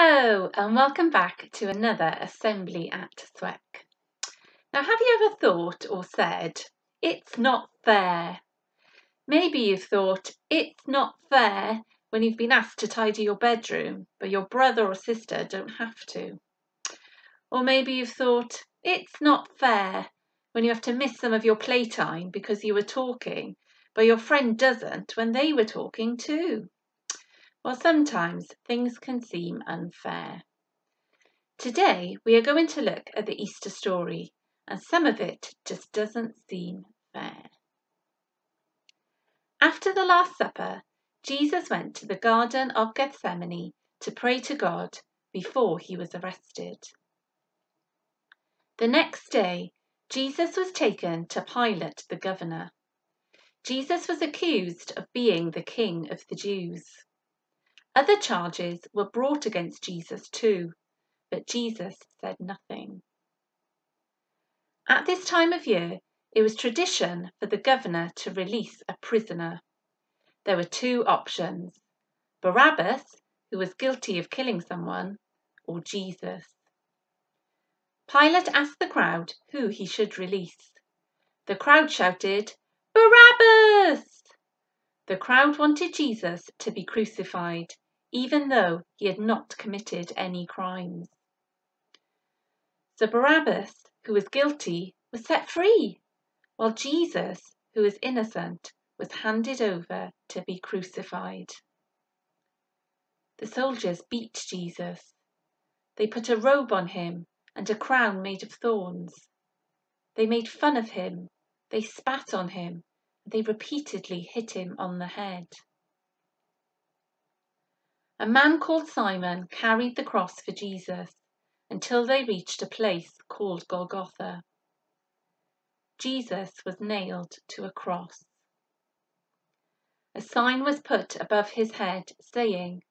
Hello and welcome back to another Assembly at Thwack. Now, have you ever thought or said, it's not fair? Maybe you've thought, it's not fair when you've been asked to tidy your bedroom, but your brother or sister don't have to. Or maybe you've thought, it's not fair when you have to miss some of your playtime because you were talking, but your friend doesn't when they were talking too. Well, sometimes things can seem unfair. Today we are going to look at the Easter story, and some of it just doesn't seem fair. After the Last Supper, Jesus went to the Garden of Gethsemane to pray to God before he was arrested. The next day, Jesus was taken to Pilate the governor. Jesus was accused of being the King of the Jews. Other charges were brought against Jesus too, but Jesus said nothing. At this time of year, it was tradition for the governor to release a prisoner. There were two options: Barabbas, who was guilty of killing someone, or Jesus. Pilate asked the crowd who he should release. The crowd shouted, "Barabbas!" The crowd wanted Jesus to be crucified, even though he had not committed any crimes. So Barabbas, who was guilty, was set free, while Jesus, who was innocent, was handed over to be crucified. The soldiers beat Jesus. They put a robe on him and a crown made of thorns. They made fun of him, they spat on him, and they repeatedly hit him on the head. A man called Simon carried the cross for Jesus until they reached a place called Golgotha. Jesus was nailed to a cross. A sign was put above his head saying,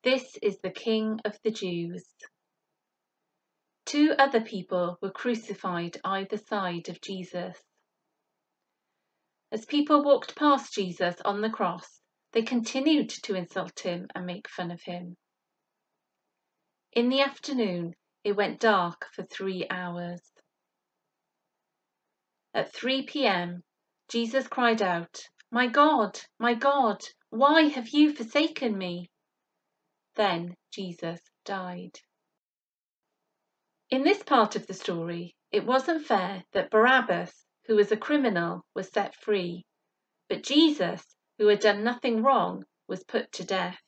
"This is the King of the Jews." Two other people were crucified either side of Jesus. As people walked past Jesus on the cross, they continued to insult him and make fun of him. In the afternoon, it went dark for 3 hours. At 3 p.m, Jesus cried out, my God, why have you forsaken me?" Then Jesus died. In this part of the story, it wasn't fair that Barabbas, who was a criminal, was set free, but Jesus, who had done nothing wrong, was put to death.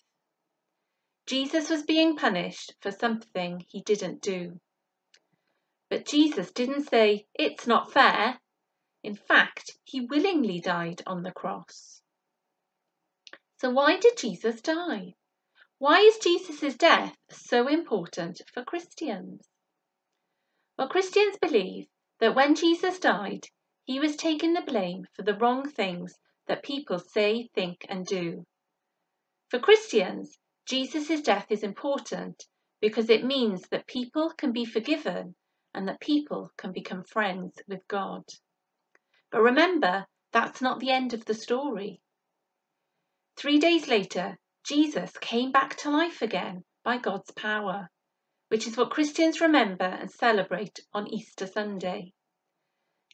Jesus was being punished for something he didn't do. But Jesus didn't say, "It's not fair." In fact, he willingly died on the cross. So why did Jesus die? Why is Jesus' death so important for Christians? Well, Christians believe that when Jesus died, he was taking the blame for the wrong things that people say, think, and do. For Christians, Jesus' death is important because it means that people can be forgiven and that people can become friends with God. But remember, that's not the end of the story. 3 days later, Jesus came back to life again by God's power, which is what Christians remember and celebrate on Easter Sunday.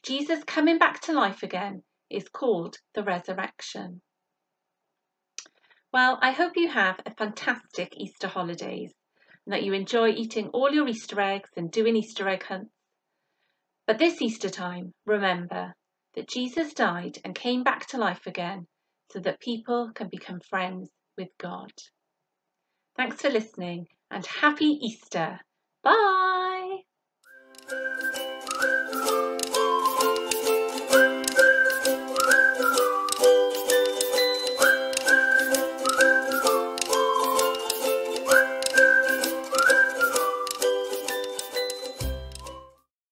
Jesus coming back to life again is called the resurrection. Well, I hope you have a fantastic Easter holidays and that you enjoy eating all your Easter eggs and doing Easter egg hunts. But this Easter time, remember that Jesus died and came back to life again so that people can become friends with God. Thanks for listening and happy Easter. Bye!